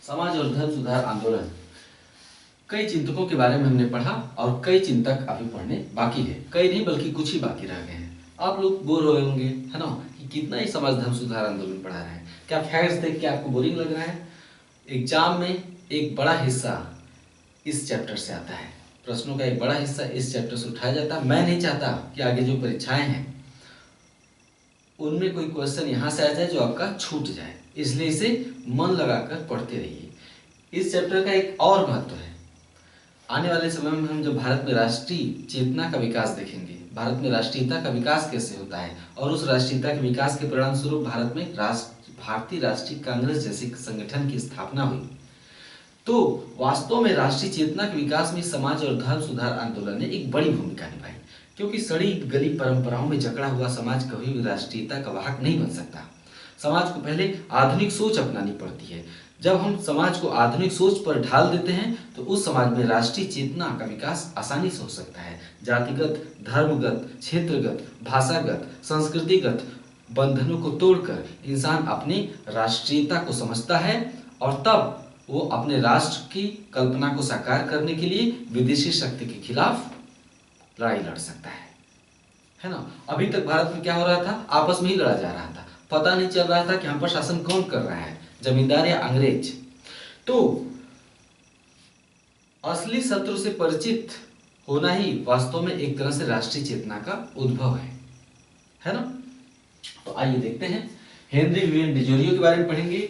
समाज और धर्म सुधार आंदोलन। कई चिंतकों के बारे में हमने पढ़ा और कई चिंतक अभी पढ़ने बाकी है। कई नहीं बल्कि कुछ ही बाकी रह गए हैं। आप लोग बोर हो होंगे, है ना, कि कितना ही समाज धर्म सुधार आंदोलन पढ़ा रहे हैं। क्या फैक्ट्स देख के आपको बोरिंग लग रहा है? एग्जाम में एक बड़ा हिस्सा इस चैप्टर से आता है, प्रश्नों का एक बड़ा हिस्सा इस चैप्टर से उठाया जाता है। मैं नहीं चाहता कि आगे जो परीक्षाएं हैं उनमें कोई क्वेश्चन यहाँ से आ जाए जो आपका छूट जाए, इसलिए इसे मन लगाकर पढ़ते रहिए। इस चैप्टर का एक और महत्व है, आने वाले समय में हम जब भारत में राष्ट्रीय चेतना का विकास देखेंगे, भारत में राष्ट्रीयता का विकास कैसे होता है और उस राष्ट्रीयता के विकास के परिणाम स्वरूप भारत में भारतीय राष्ट्रीय कांग्रेस जैसे संगठन की स्थापना हुई, तो वास्तव में राष्ट्रीय चेतना के विकास में समाज और धर्म सुधार आंदोलन ने एक बड़ी भूमिका निभाई। क्योंकि सड़ी गली परंपराओं में जकड़ा हुआ समाज कभी भी राष्ट्रीयता का वाहक नहीं बन सकता। समाज को पहले आधुनिक सोच अपनानी पड़ती है। जब हम समाज को आधुनिक सोच पर ढाल देते हैं तो उस समाज में राष्ट्रीय चेतना का विकास आसानी से हो सकता है। जातिगत, धर्मगत, क्षेत्रगत, भाषागत, संस्कृतिगत बंधनों को तोड़कर इंसान अपनी राष्ट्रीयता को समझता है और तब वो अपने राष्ट्र की कल्पना को साकार करने के लिए विदेशी शक्ति के खिलाफ लड़ाई लड़ सकता है ना। अभी तक भारत में क्या हो रहा था? आपस में ही लड़ा जा रहा था। पता नहीं चल रहा था कि हम पर शासन कौन कर रहा है, जमींदार या अंग्रेज। तो असली शत्रु से परिचित होना ही वास्तव में एक तरह से राष्ट्रीय चेतना का उद्भव है ना। तो आइए देखते हैं। हेनरी विवियन डिजोरियो के बारे में पढ़ेंगे,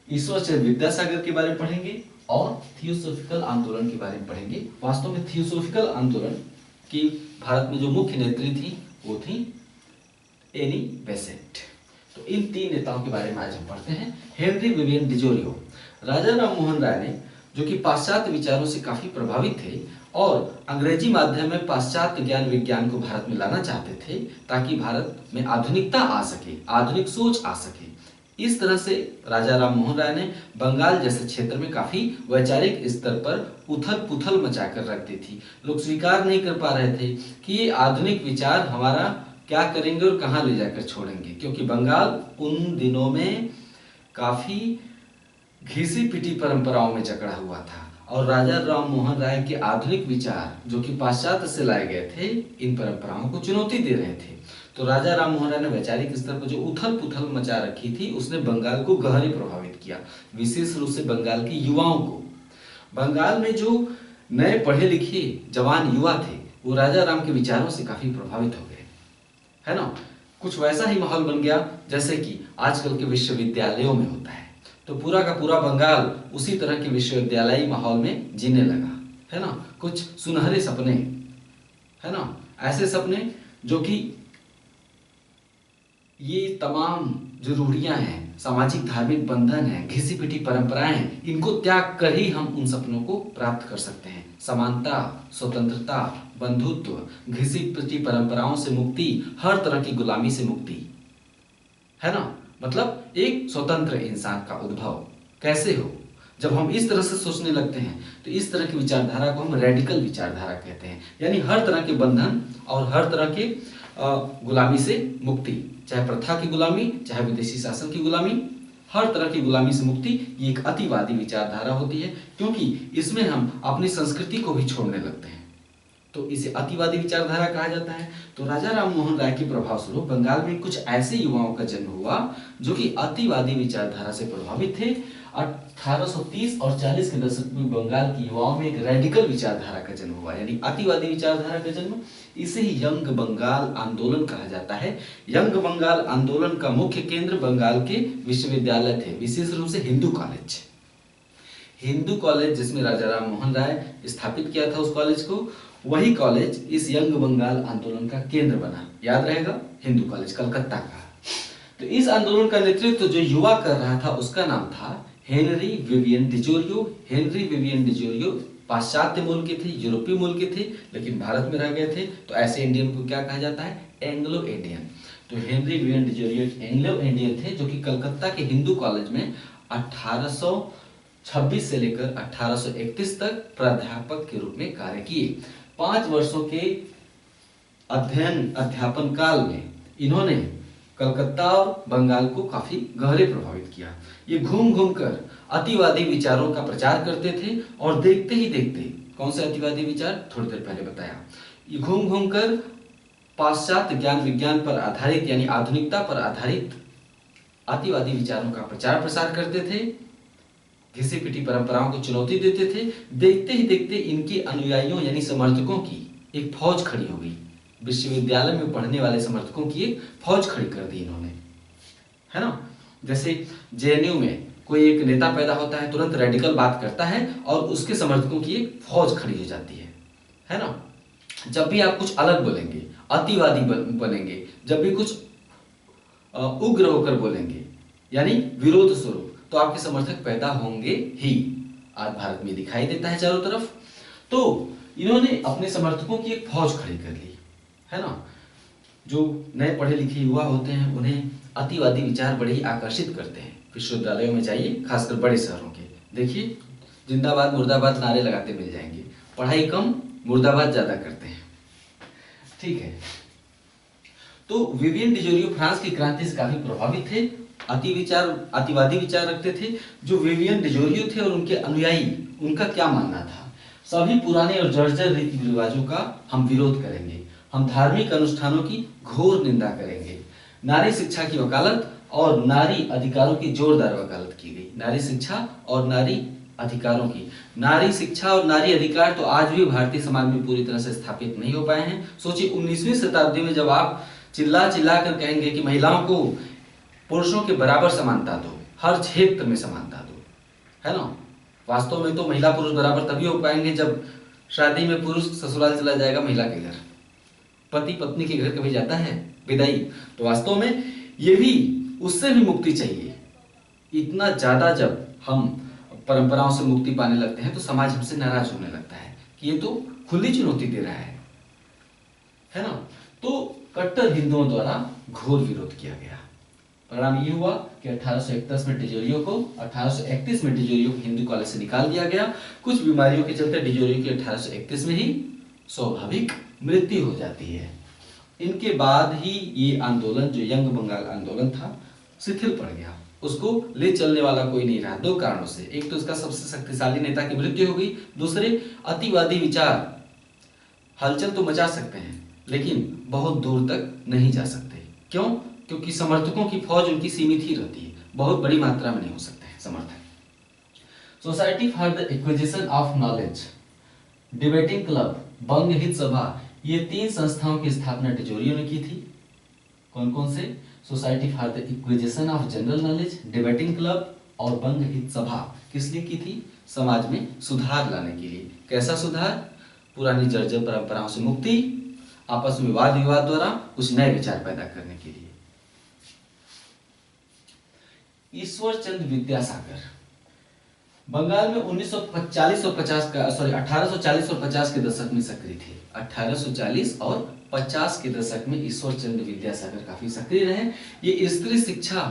ईश्वर चंद्र विद्यासागर के बारे में पढ़ेंगे और थियोसॉफिकल आंदोलन के बारे में पढ़ेंगे। वास्तव में थियोसॉफिकल आंदोलन की भारत में जो मुख्य नेत्री थी वो थी एनी बेसेंट। तो इन तीन नेताओं के बारे में आज हम पढ़ते हैं। हेनरी विवियन डिजोरियो, राजा राम मोहन राय ने, जो कि पाश्चात्य विचारों से काफी प्रभावित थे और अंग्रेजी माध्यम में पाश्चात्य ज्ञान विज्ञान को भारत में लाना चाहते थे ताकि भारत में आधुनिकता आ सके, आधुनिक सोच आ सके। इस तरह से राजा राम मोहन राय ने बंगाल जैसे क्षेत्र में काफी वैचारिक स्तर पर उथल पुथल मचाकर रख दी थी। लोग स्वीकार नहीं कर पा रहे थे कि ये आधुनिक विचार हमारा क्या करेंगे और कहाँ ले जाकर छोड़ेंगे, क्योंकि बंगाल उन दिनों में काफी घिसी पिटी परंपराओं में जकड़ा हुआ था और राजा राम मोहन राय के आधुनिक विचार जो कि पाश्चात्य से लाए गए थे इन परंपराओं को चुनौती दे रहे थे। तो राजा राम मोहन राय ने वैचारिक स्तर पर जो उथल पुथल मचा रखी थी उसने बंगाल को गहरे प्रभावित किया, विशेष रूप से बंगाल के युवाओं को। बंगाल में जो नए पढ़े लिखे जवान युवा थे वो राजा राम के विचारों से काफी प्रभावित हो गए, है ना। कुछ वैसा ही माहौल बन गया जैसे कि आजकल के विश्वविद्यालयों में होता है। तो पूरा का पूरा बंगाल उसी तरह के विश्वविद्यालयी माहौल में जीने लगा, है ना। कुछ सुनहरे सपने, है ना, ऐसे सपने जो कि ये तमाम जो रूढ़ियां हैं, सामाजिक धार्मिक बंधन है, घिसी पिटी परंपराएं हैं, इनको त्याग कर ही हम उन सपनों को प्राप्त कर सकते हैं। समानता, स्वतंत्रता, बंधुत्व, घिसी पिटी परंपराओं से मुक्ति, हर तरह की गुलामी से मुक्ति, है ना। मतलब एक स्वतंत्र इंसान का उद्भव कैसे हो। जब हम इस तरह से सोचने लगते हैं तो इस तरह की विचारधारा को हम रेडिकल विचारधारा कहते हैं, यानी हर तरह के बंधन और हर तरह के गुलामी से मुक्ति, चाहे प्रथा की गुलामी, चाहे विदेशी शासन की गुलामी, हर तरह की गुलामी से मुक्ति। ये एक अतिवादी विचारधारा होती है क्योंकि इसमें हम अपनी संस्कृति को भी छोड़ने लगते हैं, तो इसे अतिवादी विचारधारा कहा जाता है। तो राजा राम मोहन राय के प्रभाव स्वरूप बंगाल में कुछ ऐसे युवाओं का जन्म हुआ जो कि अतिवादी विचारधारा से प्रभावित थे। 1830 और 40 के दशक में बंगाल के युवाओं में एक रेडिकल विचारधारा का जन्म हुआ, यानी अतिवादी विचारधारा का जन्म। इसे ही यंग बंगाल आंदोलन कहा जाता है। यंग बंगाल आंदोलन का मुख्य केंद्र बंगाल के विश्वविद्यालय थे, विशेष रूप से हिंदू कॉलेज। हिंदू कॉलेज जिसमें राजा राम मोहन राय स्थापित किया था उस कॉलेज को, वही कॉलेज इस यंग बंगाल आंदोलन का केंद्र बना। याद रहेगा, हिंदू कॉलेज कलकत्ता का। तो इस आंदोलन का नेतृत्व जो युवा कर रहा था उसका नाम था हेनरी विवियन डिजोरियो। हेनरी विवियन डिजोरियो पाश्चात्य मूल के थे, यूरोपीय मूल के थे, लेकिन भारत में रह गए थे। तो ऐसे इंडियन को क्या कहा जाता है? Anglo Indian. तो हेनरी विवियन डिजोरियो एंग्लो इंडियन थे जो कि कलकत्ता के हिंदू कॉलेज में 1826 से लेकर 1831 तक प्राध्यापक के रूप में कार्य किए। 5 वर्षों के अध्ययन अध्यापन काल में इन्होंने कलकत्ता और बंगाल को काफी गहरे प्रभावित किया। ये घूम घूम कर अतिवादी विचारों का प्रचार करते थे और देखते ही देखते, कौन से अतिवादी विचार, थोड़ी देर पहले बताया, ये घूम घूम कर पाश्चात्य ज्ञान विज्ञान पर आधारित यानी आधुनिकता पर आधारित अतिवादी विचारों का प्रचार प्रसार करते थे, घिसी पिटी परंपराओं को चुनौती देते थे। देखते ही देखते इनके अनुयायियों यानी समर्थकों की एक फौज खड़ी हो गई। विश्वविद्यालय में पढ़ने वाले समर्थकों की एक फौज खड़ी कर दी इन्होंने, है ना। जैसे जेएनयू में कोई एक नेता पैदा होता है, तुरंत रेडिकल बात करता है और उसके समर्थकों की एक फौज खड़ी हो जाती है ना। जब भी आप कुछ अलग बोलेंगे, अतिवादी बनेंगे, जब भी कुछ उग्र होकर बोलेंगे यानी विरोध स्वरूप, तो आपके समर्थक पैदा होंगे ही। आज भारत में दिखाई देता है चारों तरफ। तो इन्होंने अपने समर्थकों की एक फौज खड़ी कर ली, है ना। जो नए पढ़े लिखे युवा होते हैं उन्हें अतिवादी विचार बड़े ही आकर्षित करते हैं। विश्वविद्यालयों में जाइए, खासकर बड़े शहरों के, देखिए जिंदाबाद मुर्दाबाद नारे लगाते मिल जाएंगे। पढ़ाई कम, मुर्दाबाद ज्यादा करते हैं, ठीक है। तो विवियन डिजोरियो फ्रांस की क्रांति से काफी प्रभावित थे, अतिवादी विचार रखते थे। जो विवियन डिजोरियो थे और उनके अनुयायी, उनका क्या मानना था, सभी पुराने और जर्जर रीति रिवाजों का हम विरोध करेंगे, हम धार्मिक अनुष्ठानों की घोर निंदा करेंगे। नारी शिक्षा की वकालत और नारी अधिकारों की जोरदार वकालत की गई। नारी शिक्षा और नारी अधिकारों की, नारी शिक्षा और नारी अधिकार तो आज भी भारतीय समाज में पूरी तरह से स्थापित नहीं हो पाए हैं। सोचिए 19वीं शताब्दी में जब आप चिल्ला चिल्ला कर कहेंगे कि महिलाओं को पुरुषों के बराबर समानता दो, हर क्षेत्र में समानता दो, है ना। वास्तव में तो महिला पुरुष बराबर तभी हो पाएंगे जब शादी में पुरुष ससुराल चला जाएगा महिला के घर, पति पत्नी के घर कभी जाता है विदाई। तो वास्तव में ये भी, उससे भी मुक्ति चाहिए। इतना ज्यादा जब हम परंपराओं से मुक्ति पाने लगते हैं तो समाज हमसे नाराज होने लगता है कि ये तो खुली चुनौती दे रहा है ना। तो कट्टर हिंदुओं द्वारा घोर विरोध किया गया। परिणाम ये हुआ कि 1831 में डिजोरियो को 1831 में डिजोरियो को हिंदू कॉलेज से निकाल दिया गया। कुछ बीमारियों के चलते डिजोरियो की 1831 में ही स्वाभाविक मृत्यु हो जाती है। इनके बाद ही ये आंदोलन, जो यंग बंगाल आंदोलन था, शिथिल पड़ गया। उसको ले चलने वाला कोई नहीं रहा, दो कारणों से। एक तो उसका सबसे शक्तिशाली नेता की मृत्यु हो गई, दूसरे अतिवादी विचार हलचल तो मचा सकते हैं लेकिन बहुत दूर तक नहीं जा सकते। क्यों? क्योंकि समर्थकों की फौज उनकी सीमित ही रहती है, बहुत बड़ी मात्रा में नहीं हो सकते हैं समर्थक। Society for the acquisition of knowledge, debating club, बंग हित सभा, ये तीन संस्थाओं की स्थापना डिजोरियो ने की थी। कौन कौन से? Society for the acquisition of general knowledge, debating club और बंग हित सभा। किस लिए की थी? समाज में सुधार लाने के लिए। कैसा सुधार? पुरानी जर्जर परंपराओं से मुक्ति, आपस में वाद विवाद द्वारा कुछ नए विचार पैदा करने के लिए। ईश्वर चंद्र विद्यासागर बंगाल में 1840 और 50 के दशक में सक्रिय थे। 1840 और 50 के दशक में ईश्वर चंद्र विद्यासागर काफी सक्रिय रहे। ये स्त्री शिक्षा,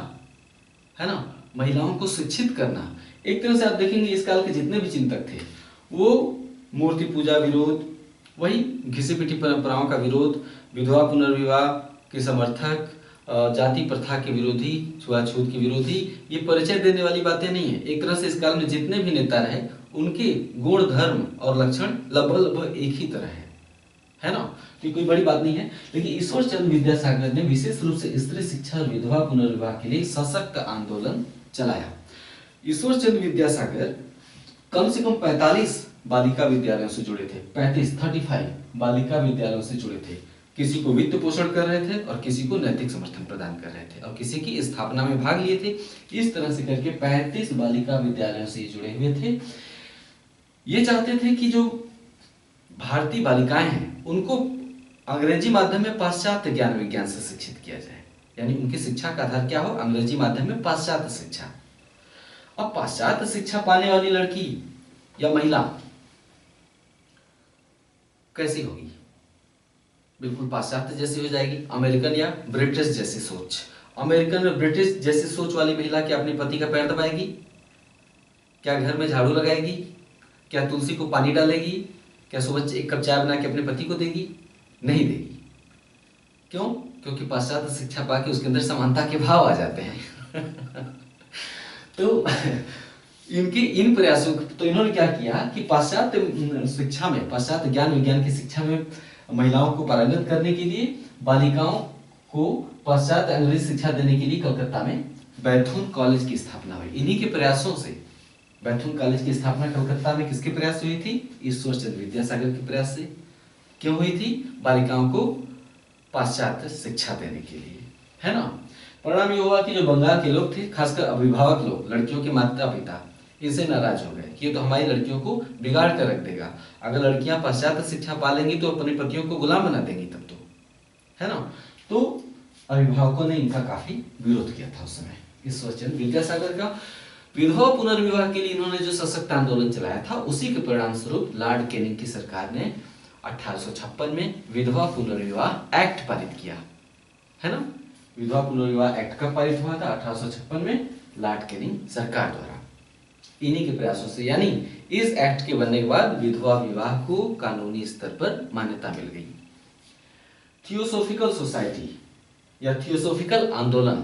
है ना, महिलाओं को शिक्षित करना। एक तरह से आप देखेंगे इस काल के जितने भी चिंतक थे वो मूर्ति पूजा विरोध, वही घिसी पिटी परंपराओं का विरोध, विधवा पुनर्विवाह के समर्थक, जाति प्रथा के विरोधी, छुआछूत के विरोधी, ये परिचय देने वाली बातें नहीं है। एक तरह से इस काल में जितने भी नेता रहे उनके गुण, धर्म और लक्षण लगभग एक ही तरह है ना। तो कोई बड़ी बात नहीं है। लेकिन ईश्वर चंद्र विद्यासागर ने विशेष रूप से स्त्री शिक्षा और विधवा पुनर्विवाह के लिए सशक्त आंदोलन चलाया। ईश्वर चंद्र विद्यासागर कम से कम 45 बालिका विद्यालयों से जुड़े थे। 35 बालिका विद्यालयों से जुड़े थे। किसी को वित्त पोषण कर रहे थे और किसी को नैतिक समर्थन प्रदान कर रहे थे और किसी की स्थापना में भाग लिए थे। इस तरह से करके 35 बालिका विद्यालयों से जुड़े हुए थे। ये चाहते थे कि जो भारतीय बालिकाएं हैं उनको अंग्रेजी माध्यम में पाश्चात्य ज्ञान विज्ञान से शिक्षित किया जाए, यानी उनकी शिक्षा का आधार क्या हो? अंग्रेजी माध्यम में पाश्चात्य शिक्षा। अब पाश्चात्य शिक्षा पाने वाली लड़की या महिला कैसी होगी? बिल्कुल पाश्चात्य जैसी हो जाएगी, अमेरिकन या ब्रिटिश जैसी सोच। अमेरिकन और ब्रिटिश जैसी सोच वाली महिला क्या अपने पति का पैर दबाएगी? क्या घर में झाड़ू लगाएगी? क्या तुलसी को पानी डालेगी? क्या सुबह एक कप चाय बना के अपने पति को देगी? नहीं देगी। क्यों? क्योंकि पाश्चात्य शिक्षा पाके उसके अंदर समानता के भाव आ जाते हैं। तो इनके इन प्रयासों तो इन्होंने क्या किया कि पाश्चात्य शिक्षा में, पाश्चात्य ज्ञान विज्ञान की शिक्षा में महिलाओं को पारंगत करने के लिए बालिकाओं को पाश्चात्य अंग्रेजी शिक्षा देने के लिए कलकत्ता में बैथुन कॉलेज की स्थापना हुई। इन्हीं के प्रयासों से बैथुन कॉलेज की स्थापना कलकत्ता में किसके प्रयास से हुई थी? ईश्वर चंद्र विद्यासागर के प्रयास से। क्यों हुई थी? बालिकाओं को पाश्चात्य शिक्षा देने के लिए, है ना। परिणाम ये हुआ कि जो बंगाल के लोग थे, खासकर अभिभावक लोग, लड़कियों के माता पिता, इनसे नाराज हो गए कि ये तो हमारी लड़कियों को बिगाड़ कर रख देगा। अगर लड़कियां पाश्चात्य शिक्षा पा लेंगी तो अपने पतियों को गुलाम बना देंगी तब तो, है ना। तो अभिभावकों ने इनका काफी विरोध किया था उस समय। ईश्वरचंद्र विद्यासागर का विधवा पुनर्विवाह के लिए इन्होंने जो सशक्त आंदोलन चलाया था, उसी के परिणाम स्वरूप लॉर्ड कैनिंग की सरकार ने 1856 में विधवा पुनर्विवाह एक्ट पारित किया, है ना। विधवा पुनर्विवाह एक्ट कब पारित हुआ था? 1856 में लॉर्ड कैनिंग सरकार द्वारा। इन्हीं के प्रयासों से, यानी इस एक्ट के बनने के बाद विधवा विवाह को कानूनी स्तर पर मान्यता मिल गई। थियोसोफिकल सोसाइटी या थियोसोफिकल आंदोलन।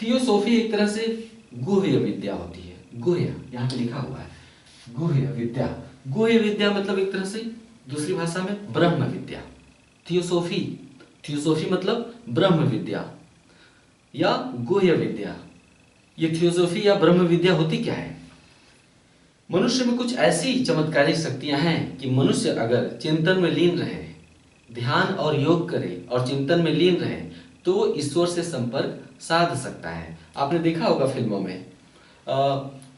थियोसोफी एक तरह से गुह्य विद्या होती है। गुह्य यहाँ पे लिखा हुआ है, गुह्य विद्या। गुह्य विद्या मतलब एक तरह से दूसरी भाषा में ब्रह्म विद्या। थियोसोफी, थियोसोफी मतलब ब्रह्म विद्या या गुह्य विद्या। ये थियोसोफी या ब्रह्म विद्या होती क्या है? मनुष्य में कुछ ऐसी चमत्कारिक शक्तियां हैं कि मनुष्य अगर चिंतन में लीन रहे, ध्यान और योग करे और चिंतन में लीन रहे तो वो ईश्वर से संपर्क साध सकता है। आपने देखा होगा फिल्मों में,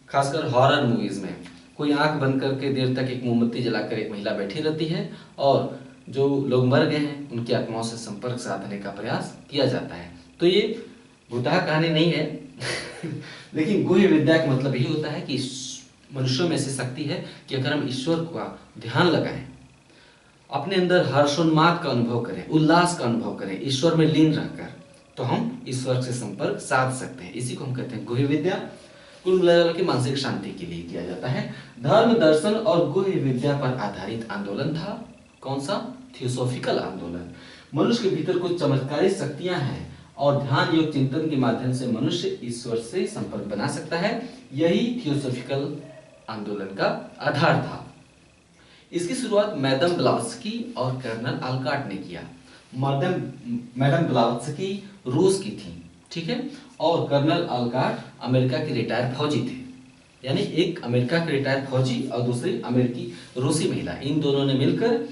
खासकर हॉरर मूवीज में, कोई आंख बंद करके देर तक एक मोमबत्ती जलाकर एक महिला बैठी रहती है और जो लोग मर गए हैं उनकी आत्माओं से संपर्क साधने का प्रयास किया जाता है। तो ये भूतहा कहानी नहीं है लेकिन गुह्य विद्या का मतलब यही होता है कि मनुष्यों में ऐसी शक्ति है कि अगर हम ईश्वर का ध्यान लगाएं, अपने अंदर हर्षोन्माद का अनुभव करें, उल्लास का अनुभव करें, ईश्वर में लीन रहकर, तो हम ईश्वर से संपर्क साध सकते हैं। इसी को हम कहते हैं गुह्य विद्या। कुल मिलाकर के मानसिक शांति के लिए किया जाता है। धर्म, दर्शन और गुह्य विद्या पर आधारित आंदोलन था। कौन सा? थियोसोफिकल आंदोलन। मनुष्य के भीतर कुछ चमत्कारिक शक्तियां हैं और ध्यान योग चिंतन के माध्यम से मनुष्य ईश्वर से संपर्क बना सकता है। यही थियोसोफिकल आंदोलन का आधार था। इसकी शुरुआत मैडम ब्लावत्स्की और कर्नल आलकाट ने किया। मैडम ब्लावत्स्की रूस की थी, ठीक है, और कर्नल आलकाट अमेरिका के रिटायर्ड फौजी थे। यानी एक अमेरिका के रिटायर्ड फौजी और दूसरी अमेरिकी रूसी महिला, इन दोनों ने मिलकर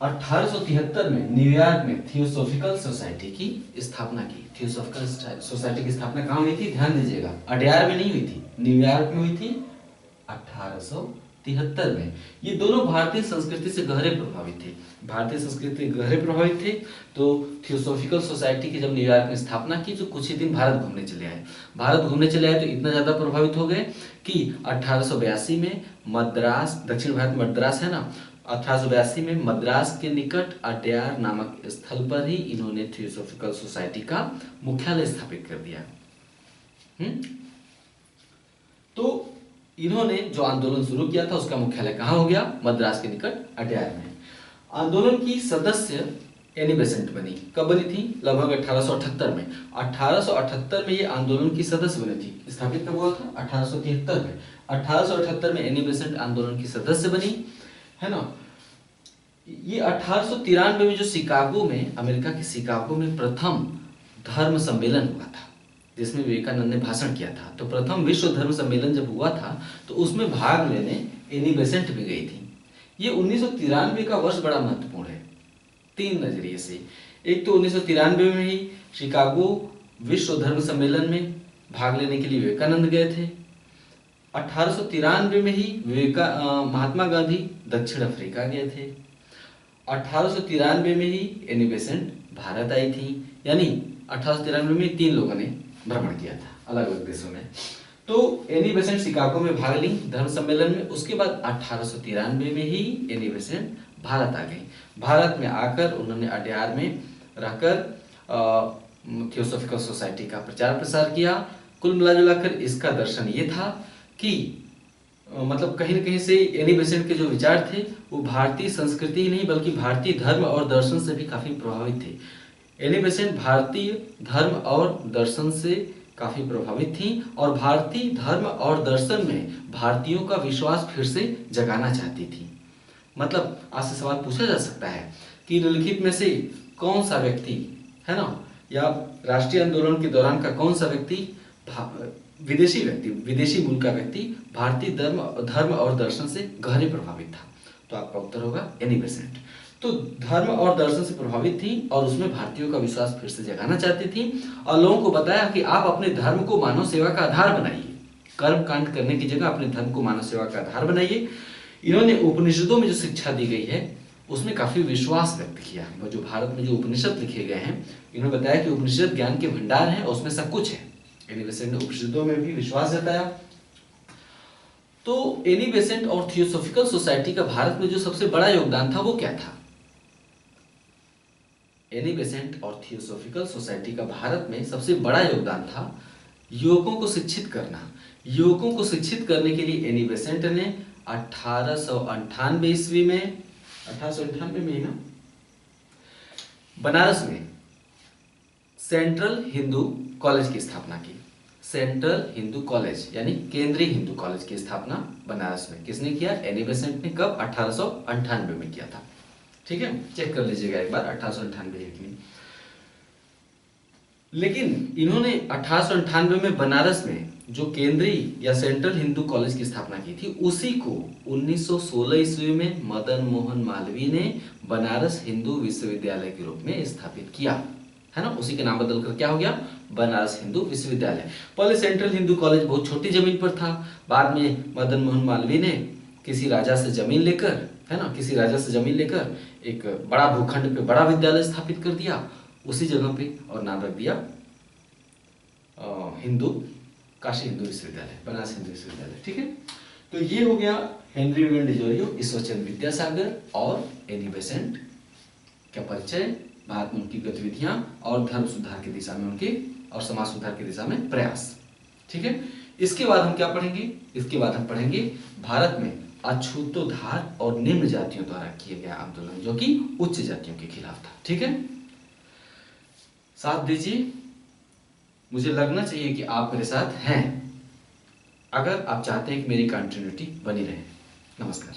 1873 में न्यूयॉर्क में थियोसोफिकल सोसाइटी की स्थापना की। थियोसोफिकल सोसाइटी की स्थापना कहाँ हुई थी? ध्यान दीजिएगा, अडयार में नहीं हुई थी, न्यूयॉर्क में हुई थी 1873 में। ये दोनों भारतीय संस्कृति से गहरे प्रभावित थे। भारतीय संस्कृति गहरे प्रभावित थे तो थियोसोफिकल सोसाइटी की जब न्यूयॉर्क में स्थापना की तो कुछ ही दिन भारत घूमने चले आए। भारत घूमने चले आए तो इतना ज्यादा प्रभावित हो गए कि 1882 में मद्रास, दक्षिण भारत मद्रास है ना, 1882 में मद्रास के निकट अडयार नामक स्थल पर ही इन्होंने थियोसोफिकल सोसाइटी का मुख्यालय स्थापित कर दिया। तो इन्होंने जो आंदोलन शुरू किया था उसका मुख्यालय कहाँ हो गया? मद्रास के निकट अडयार में। आंदोलन की सदस्य एनी बेसेंट बनी। कब बनी थी? लगभग 1878 में। 1878 में ये आंदोलन की सदस्य बनी थी। स्थापित कब हुआ था? 1873 में। 1878 में एनी बेसेंट आंदोलन की सदस्य बनी, है ना। ये 1893 में जो शिकागो में, अमेरिका के शिकागो में प्रथम धर्म सम्मेलन हुआ था जिसमें विवेकानंद ने भाषण किया था। तो प्रथम विश्व धर्म सम्मेलन जब हुआ था तो उसमें भाग लेने एनी बेसेंट भी गई थी। ये 1993 का वर्ष बड़ा महत्वपूर्ण है तीन नजरिए से। एक तो 1993 में ही शिकागो विश्व धर्म सम्मेलन में भाग लेने के लिए विवेकानंद गए थे। 1893 में ही महात्मा गांधी दक्षिण अफ्रीका गए थे। 1893 में ही एनी बेसेंट भारत आई थी। यानी 1893 में 3 लोगों ने भ्रमण किया था अलग अलग देशों में। तो एनी बेसेंट शिकागो में भाग ली धर्म सम्मेलन में। उसके बाद 1893 में ही एनी बेसेंट भारत आ गई। भारत में आकर उन्होंने अडयार में रहकर थियोसोफिकल सोसाइटी का प्रचार प्रसार किया। कुल मिलाजुला कर इसका दर्शन ये था कि मतलब कहीं न कहीं से एनी बेसेंट के जो विचार थे वो भारतीय संस्कृति ही नहीं बल्कि भारतीय धर्म और दर्शन से भी काफ़ी प्रभावित थे। एनी बेसेंट भारतीय धर्म और दर्शन से काफ़ी प्रभावित थी और भारतीय धर्म और दर्शन में भारतीयों का विश्वास फिर से जगाना चाहती थी। मतलब आज से सवाल पूछा जा सकता है कि निम्नलिखित में से कौन सा व्यक्ति, है ना, या राष्ट्रीय आंदोलन के दौरान का कौन सा व्यक्ति, विदेशी मूल का व्यक्ति भारतीय धर्म और दर्शन से गहरे प्रभावित था। तो आपका उत्तर होगा एनी बेसेंट। तो धर्म और दर्शन से प्रभावित थी और उसमें भारतीयों का विश्वास फिर से जगाना चाहती थी और लोगों को बताया कि आप अपने धर्म को मानव सेवा का आधार बनाइए, कर्म कांड करने की जगह अपने धर्म को मानव सेवा का आधार बनाइए। इन्होंने उपनिषदों में जो शिक्षा दी गई है उसमें काफी विश्वास व्यक्त किया। जो भारत में जो उपनिषद लिखे गए हैं, इन्होंने बताया कि उपनिषद ज्ञान के भंडार है और उसमें सब कुछ है। एनी बेसेंट ने उपनिषदों में भी विश्वास जताया। तो एनी बेसेंट और थियोसॉफिकल सोसाइटी का भारत में जो सबसे बड़ा योगदान था वो क्या था? एनी बेसेंट और थियोसॉफिकल सोसाइटी का भारत में सबसे बड़ा योगदान था युवकों को शिक्षित करना। युवकों को शिक्षित करने के लिए एनी बेसेंट ने 1898 ईस्वी में 1898 में ही ना, बनारस में सेंट्रल हिंदू कॉलेज की स्थापना की। सेंट्रल हिंदू कॉलेज यानी केंद्रीय हिंदू कॉलेज की स्थापना बनारस में किसने किया? एनी बेसेंट ने। कब? 1898 में किया था। ठीक है, चेक कर लीजिएगा एक बार 1898 की। लेकिन इन्होंने 1898 में बनारस में जो केंद्रीय या सेंट्रल हिंदू कॉलेज की स्थापना की थी, उसी को 1916 ईस्वी में मदन मोहन मालवीय ने बनारस हिंदू विश्वविद्यालय के रूप में स्थापित किया, है ना। उसी के नाम बदलकर क्या हो गया? बनारस हिंदू विश्वविद्यालय। पहले सेंट्रल हिंदू कॉलेज बहुत छोटी जमीन पर था, बाद में मदन मोहन मालवीय ने किसी राजा से जमीन लेकर, है ना, किसी राजा से जमीन लेकर एक बड़ा भूखंड पे बड़ा विद्यालय स्थापित कर दिया उसी जगह पे और नाम रख दिया काशी हिंदू विश्वविद्यालय, बनारस हिंदू विश्वविद्यालय। ठीक है, तो ये हो गया हेनरी विवियन डिजोरियो, ईश्वरचंद्र विद्यासागर और एनी बेसेंट का परिचय, भारत में उनकी गतिविधियां और धर्म सुधार की दिशा में उनके और समाज सुधार की दिशा में प्रयास। ठीक है, इसके बाद हम क्या पढ़ेंगे? इसके बाद हम पढ़ेंगे भारत में अछूतोद्धार और निम्न जातियों द्वारा किए गए आंदोलन जो कि उच्च जातियों के खिलाफ था। ठीक है, साथ दीजिए, मुझे लगना चाहिए कि आप मेरे साथ हैं, अगर आप चाहते हैं कि मेरी कंटिन्यूटी बनी रहे। नमस्कार।